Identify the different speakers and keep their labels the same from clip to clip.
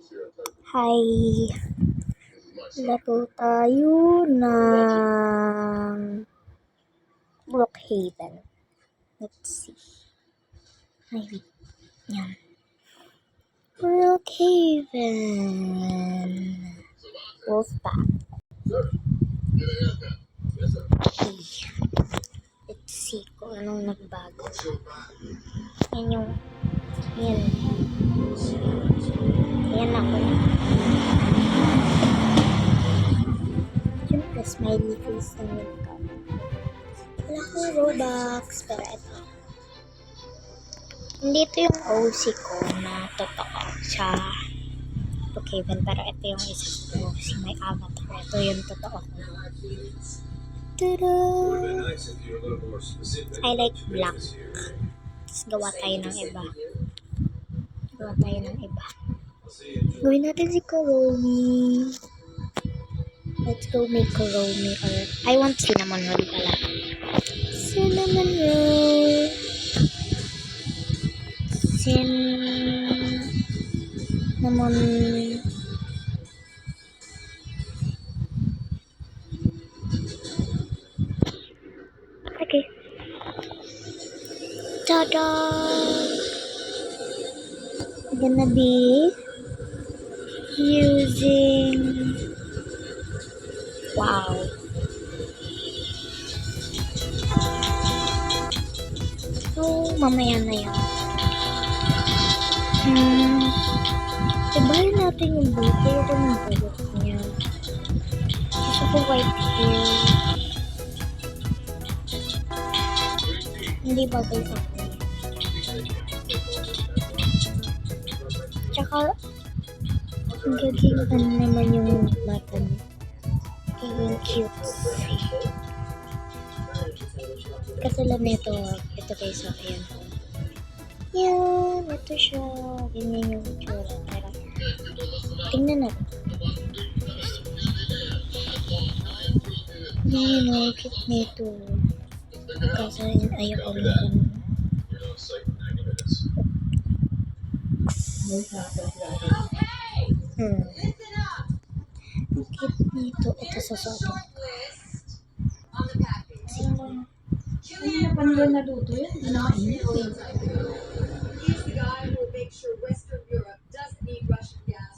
Speaker 1: Hi! Laro tayo ng Brookhaven. Let's see. Ay, wait. Yan. Brookhaven. Wolfpack. Okay. Let's see kung anong nagbago. Yan yung... Yan. Yan ako. Siyempre, smiley face lang yung gamit ko. Wala ko Robux, pero ito. Hindi ito yung OC ko na totoo sa Brookhaven, pero ito yung isa ko OC, may avatar. Ito yung totoo ko. Tada! I like black. Tapos gawa tayo ng iba. Gawin natin si Kuromi. Let's go make Kuromi, or I want cinnamon roll pala. Cinnamon roll. Cinnamon. Okay. Ta-da! I'm gonna be using... Wow. So, mamaya na yan. Ibahin natin yung buhok. Ayoko ng buhok niya. Gusto ko white hair. Hindi bagay sa akin. Tsaka, ang gaging ano naman yung bata niya. Gaging cute. Katulad nito, ito guys, ayan. Yan, ito siya. Ganyan yung itsura. Pero, tingnan natin. Yan, cute nito. Kasi ayoko na ganun. Ang cute nito. Ito sa soto.
Speaker 2: Ano na panahon na luto yan? Hindi na mainit eh.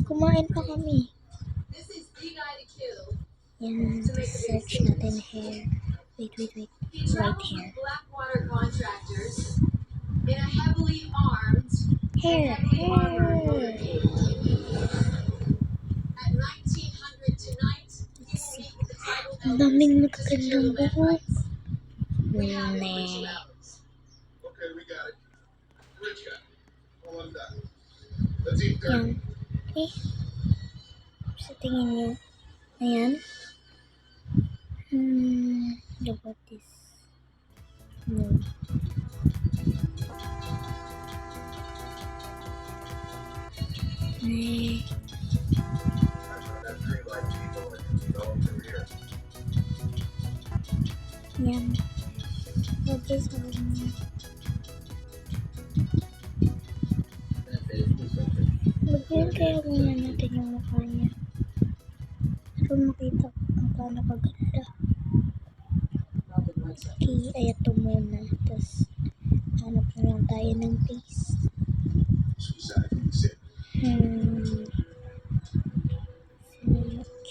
Speaker 1: Kumain pa kami. Yan, search natin hair. Wait. White hair. Hair. Let's see. Ang daming magagandang buhok.
Speaker 3: Okay, we got it. Rich guy. All I'm done. Let's eat
Speaker 1: Yan. Sa tingin nyo. Ayan. How about this? No. Yan. Okay, so magyan kaya muna natin yung mukha niya. Para makita kung paano kaganda. Okay, ay ito muna. Tapos, hanap na lang tayo ng face.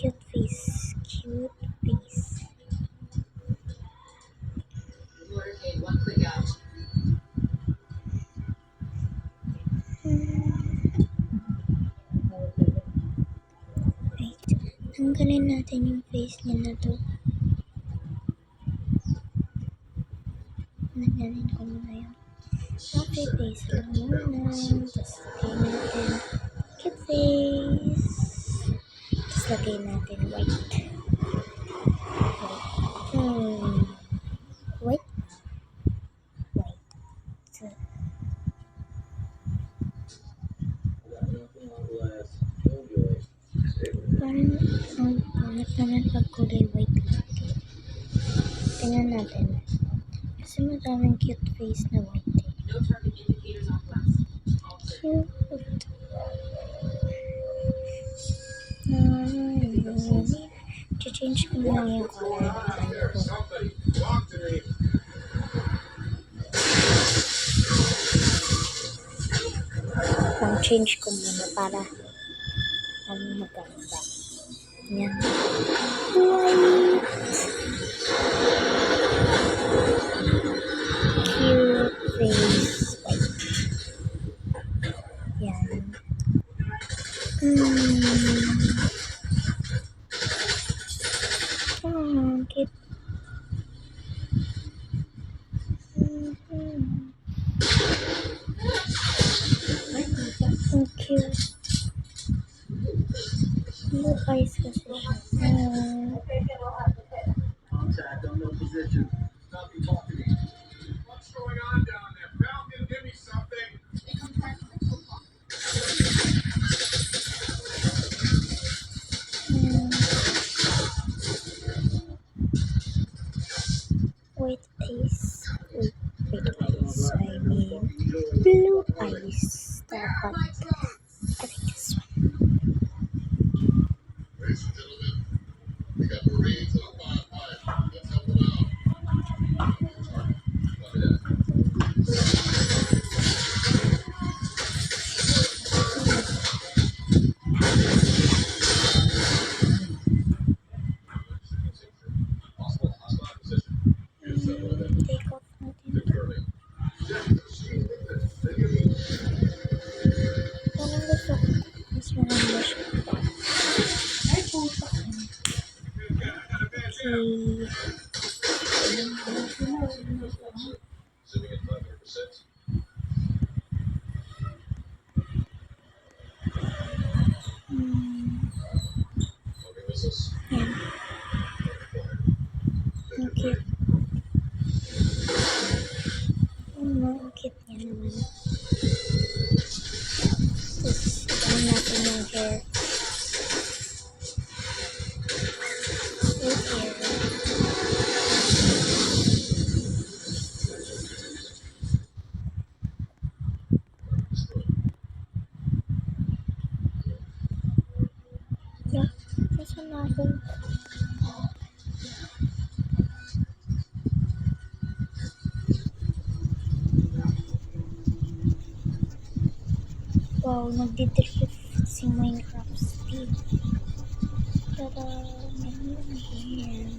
Speaker 1: Cute face. Wait. Tanggalin natin yung face niya na to. Nagyanin ko muna yun. Okay, face lang muna. Tapos lagay natin cute face. Tapos lagay natin white. White. So, parang ang pangit naman pag kulay white lang. Tingnan natin. Kasi maraming cute face na white. Cute. Change ko na lang yung color ng ano ko.
Speaker 3: Somebody talk to me.
Speaker 1: Pang-change ko muna para maganda. Yan. White. Cute face. White. Yan. Oh, cute.
Speaker 2: Ay, tita.
Speaker 1: So cute. Blue eyes kasi siya.
Speaker 4: Contact unknown position.
Speaker 3: Stop and talk to me. What's going on down there? Falcon, give me something.
Speaker 1: White eyes. Wait, eyes. I mean, blue eyes. Dapat. I think this one.
Speaker 3: Ladies and gentlemen, we got Marines on 5-5. Let's help them out. Copy that. Possible hostile position. Use that weapon.
Speaker 1: Take off natin.
Speaker 3: Securely.
Speaker 1: Parang gusto ko. Mas maganda siya.
Speaker 2: Ay, puta.
Speaker 1: Okay.
Speaker 3: Zooming in 500%. Loading missiles.
Speaker 1: Yan. Ang cute. Ang cute niya naman. Tapos, gawin natin yung hair. With hair. Yeah. Nasaan na ako? Wow, nagdi-drift si Minecraft Steve. Tada! Ganyan hair.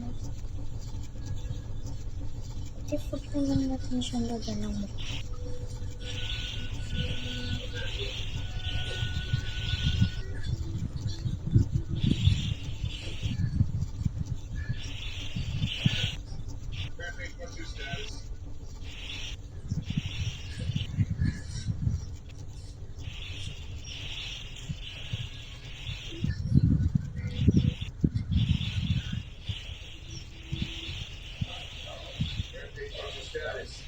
Speaker 1: Default na lang natin siyang lagyan ng mukha.
Speaker 3: Rampage, what's your status? Rampage, what's your status?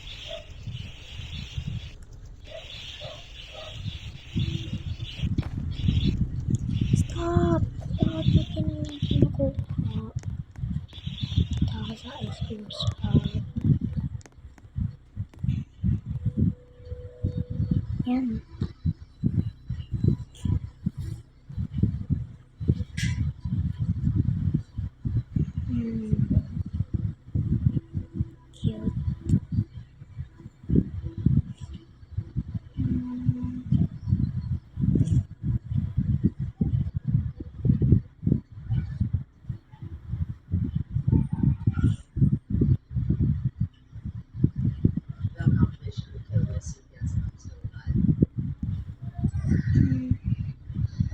Speaker 1: Stop! Bakit mo kinukuha? Taka sa ice cream spot. Yan. Cute.
Speaker 4: No competition to kill this CPS until alive.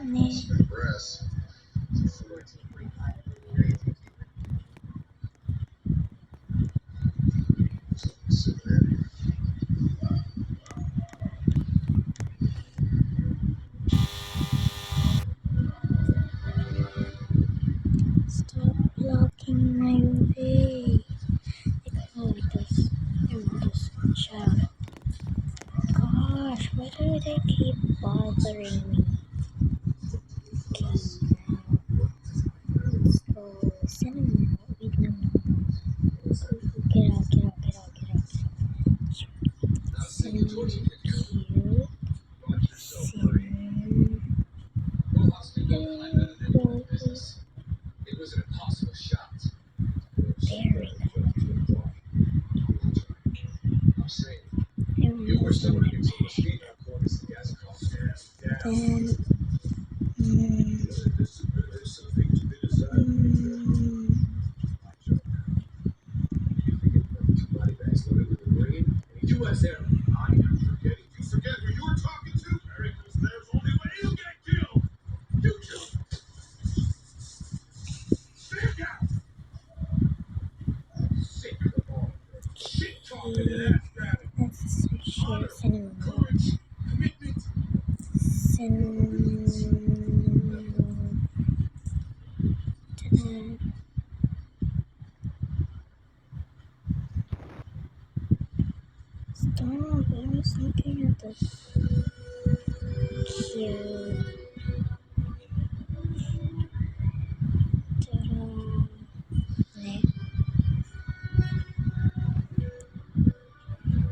Speaker 1: Ne.
Speaker 3: Brass.
Speaker 4: 14.5 millimeter anti-tank.
Speaker 3: Sit there.
Speaker 1: Stop blocking my way. This. Siya. Gosh, why do they keep bothering me? Okay, now. Let's go. Cinnamon. Wait lang. Get out. Cinnamon. Cute. Cinnamon.
Speaker 3: No hostile behind that enemy business. It was an impossible shot.
Speaker 1: Then,
Speaker 3: U.S. Air. I am forgetting. You forget who you're talking to? Americans, there's only way you get killed. You two. Stand down. Sick of all shit talking and ass grabbing.
Speaker 1: let's search here. Cinnamon roll.
Speaker 3: Courage, commitment.
Speaker 1: Cinnamon. Ta-da. Stop, I was looking at this cute. Ta-da. There.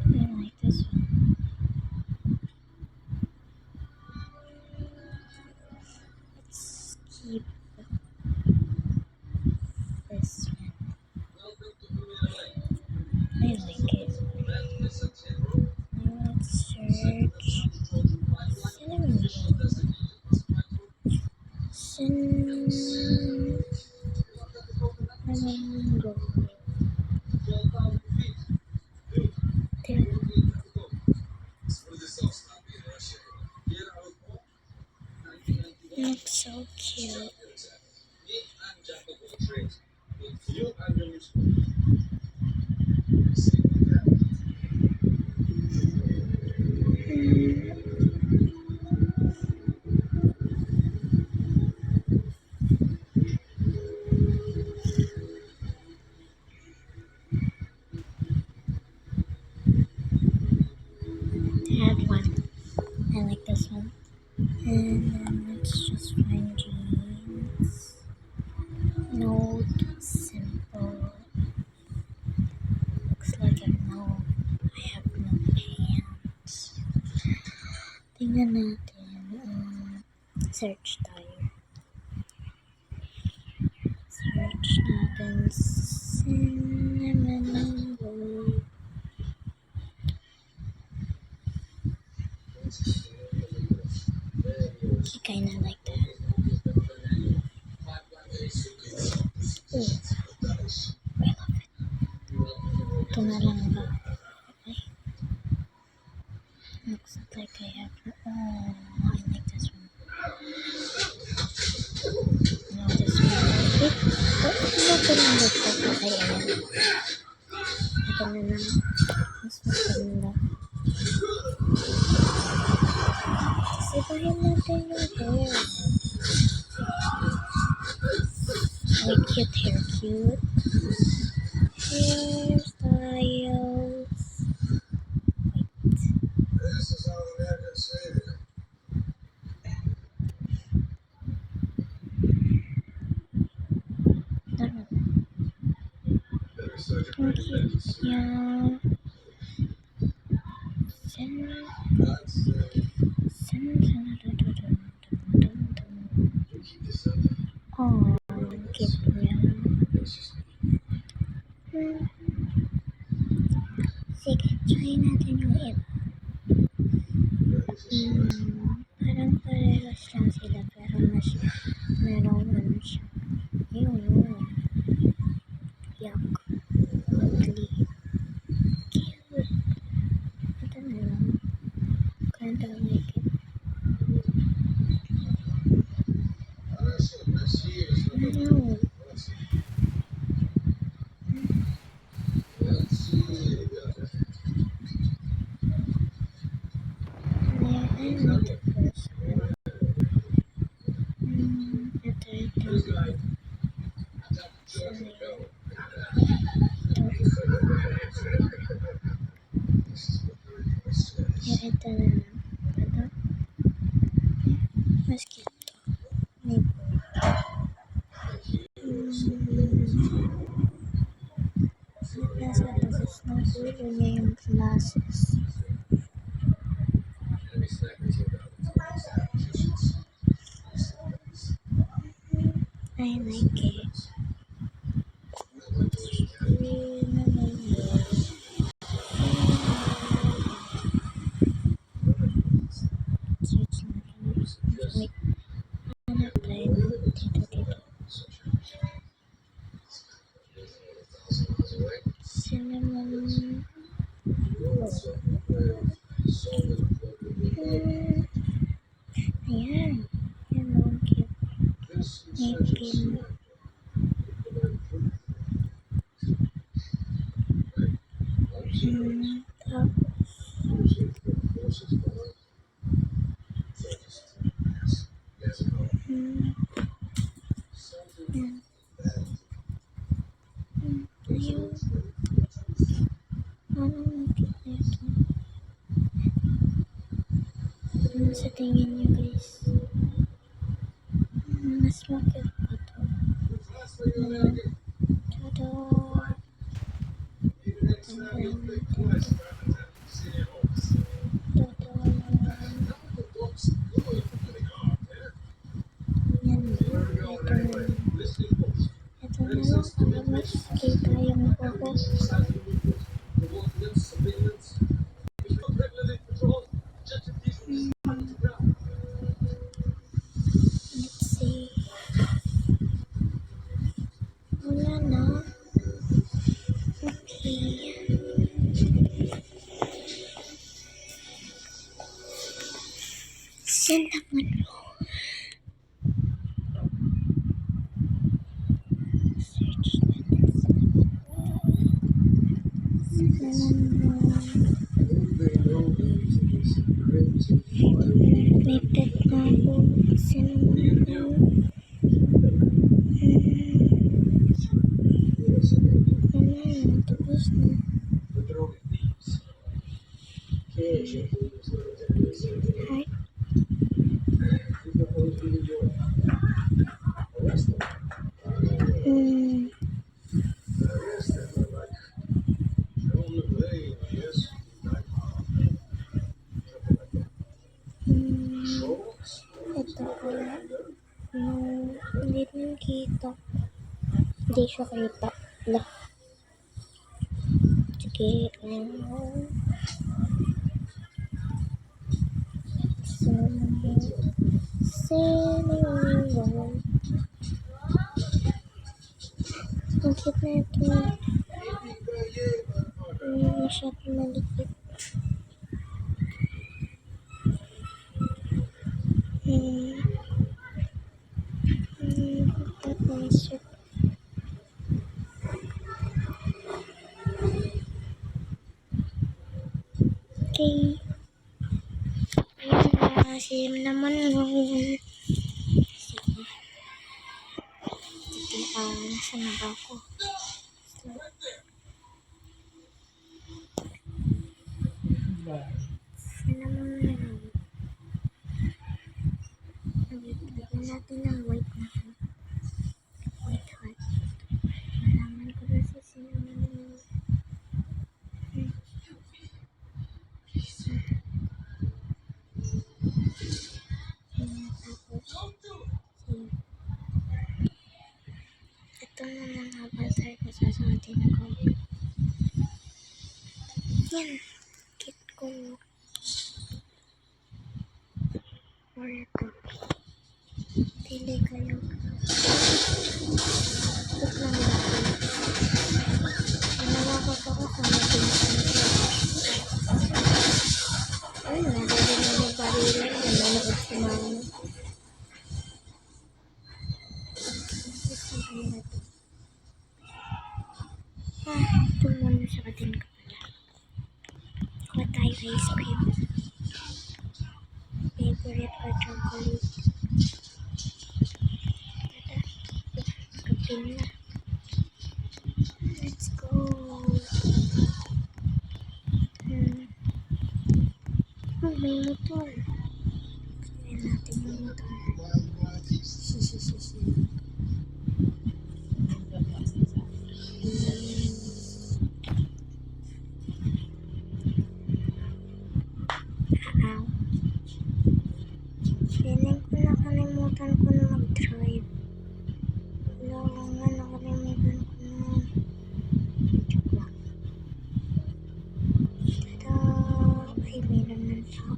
Speaker 1: I like this one. Let's keep this one. I like it. Now let's search cinnamon roll. Cinnamon roll. There. Looks so cute. I had one. I like this one. And then let's just find jeans. Note simple. Looks like I have no pants. Tingnan natin. Search tayo. Search natin cinnamon roll. I kinda like that. Ooh, I love it. Ito na lang ba? Okay. Looks like I have. Oh, I like this one. No, this one. Wait, ito na lang ba ito? Ay, ayan. Ito na lang. Mas maganda. Sipahin natin yung hair. Ay, cute hair, cute. Hairstyles. Wait.
Speaker 3: This is how Americans say it.
Speaker 1: Tara.
Speaker 3: Better search
Speaker 1: Ang cute niya. Oh, ang cute niya. Sige, try natin yung iba. Parang parehas lang sila pero mas merong ano siya. Yun. Yuck. Ugly. Cute. Ito na lang. Kinda like it. No. Yeah, I like the first one. Ito. Sorry. Yeah, ito na lang. Ito. Mas cute to. Maybe. Nasa tapos ng ulo niya yung glasses. I like it. ngipin. Tapos, hmm, yan. Ayun. Anong makita ito? Ano sa tingin niyo guys? Mas makit pa to. Tada! Tanggalin natin ito. Tada! Yan. Ito na lang para mas kita yung buhok. Let's see. Wala na. Okay. Cinnamon roll. Search natin cinnamon roll. May pet na ako. Cinnamon roll. Tapos na. Hi. Ito kaya. Hindi rin kita. Hindi siya kita. Lah. Sige. Cinnamon roll. Ang cute na ito. Masyadong malikit. Papasok. Okay. Ayan na. Cinnamon roll. Sige. Nasaan na ba ako? Cinnamon roll. Lagyan natin ng white na heart. White heart. Malaman ko na sa cinnamon roll. Ito na lang habang tayo ko sasagutin ko. Yan. Kit ko. Or ito. Pili kayo. Kit lang natin. Nalakot ako sa natin. Ay, nagagawin na may barilan. Nanonood si mama. Ito muna sa atin ko pala. Kuha tayo ice cream. Favorite ko chocolate. Kape na. Let's go. May motor. Kaya natin yung motor. Feeling ko nakalimutan ko na mag-drive. Wala nga, nakalimutan ko na. Joke lang. Tada! Ay, meron ng tao.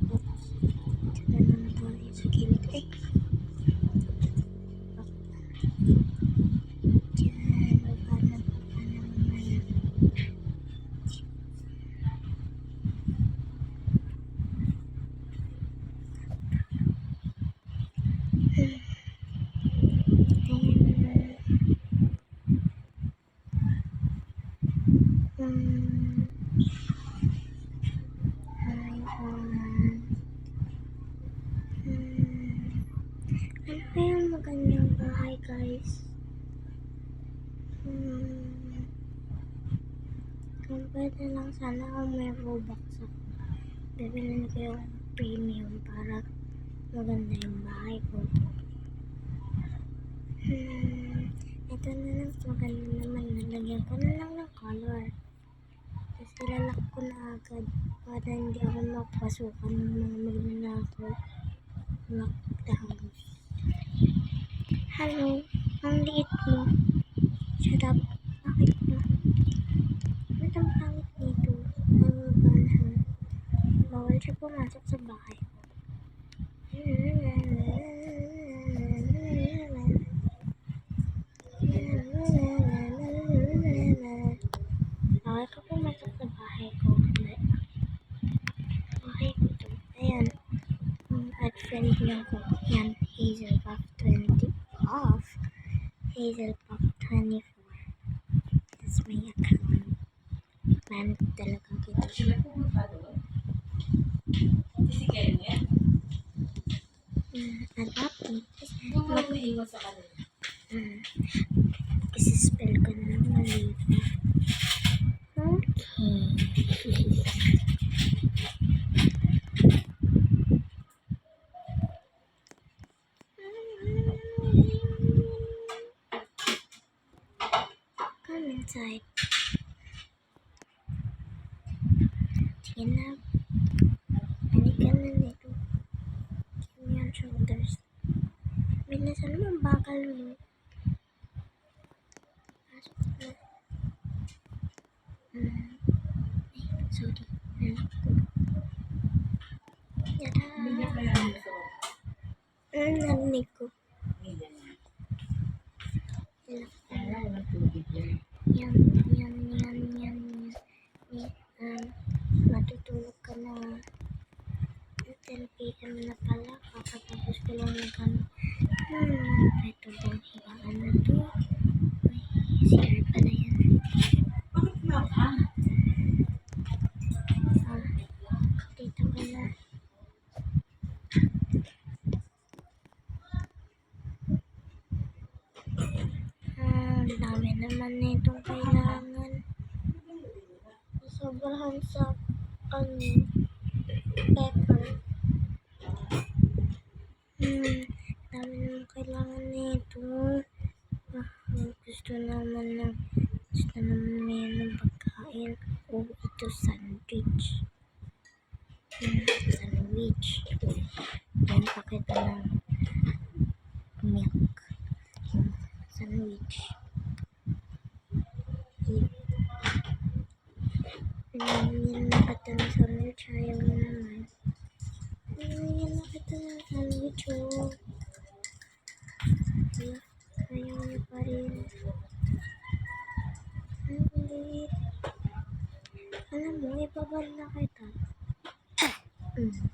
Speaker 1: magandang bahay, guys. Kung pwede lang sana kung may Robux ako. Bibilin ko yung premium para maganda yung bahay ko. Ito na lang, maganda naman. Nalagyan ko na lang ng color. Tapos ilalak ko na agad para hindi ako mapasukan ng mga magnanakaw. Lock the house. Hello, ang liit mo. Shut up. Bakit mo? Ba't ang pangit nito? Bawal siya pumasok sa bahay ko. Bawal ka pumasok sa bahay ko. Hindi. Bahay ko to. Ayan. At friend niya ko. Yan. Hazelpuff 20 off. Hazelpuff 24. That's my account. Man talaga kita.
Speaker 2: Sila pumunta doon. Si Kenya.
Speaker 1: Adapting.
Speaker 2: Kung wala may iwan sa kanila.
Speaker 1: Isispell ko na lang mali. Okay. Come inside. Sige na. Balikan na nito. Give me your shoulders. Bilisan mo ang bakal mo. Pasok na. Sorry. Nalak ko. Yada.
Speaker 2: Hindi kaya nito.
Speaker 1: Narinig ko.
Speaker 2: Hindi.
Speaker 1: Nalak ko.
Speaker 2: Kaya walang tubig yan.
Speaker 1: Yan. Matutulog ka na. 10 PM na pala. Kakatapos ko lang ng ito bang higaan na to? Ay, CR pala yan.
Speaker 2: Bakit nga ka?
Speaker 1: Dito pala. Ang dami naman na itong kailangan. Sobrahan sa pepper. Dami naman kailangan nito. Gusto naman may ng pagkain. Ito sandwich. Sandwich. Yan pakita ng milk. Sandwich. Yan nakita ng sandwich. Ayaw mo naman. Yan nakita ng sandwich. Ayaw niya pa rin. Hindi. Alam mo, ibabal na kita.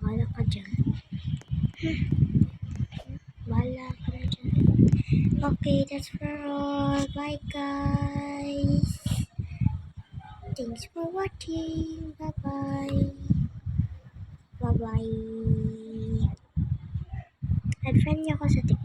Speaker 1: Wala ka dyan. Wala ka na dyan. Okay, that's for all. Bye, guys. Thanks for watching. Bye-bye. Bye-bye. Add friend niyo ako sa TikTok.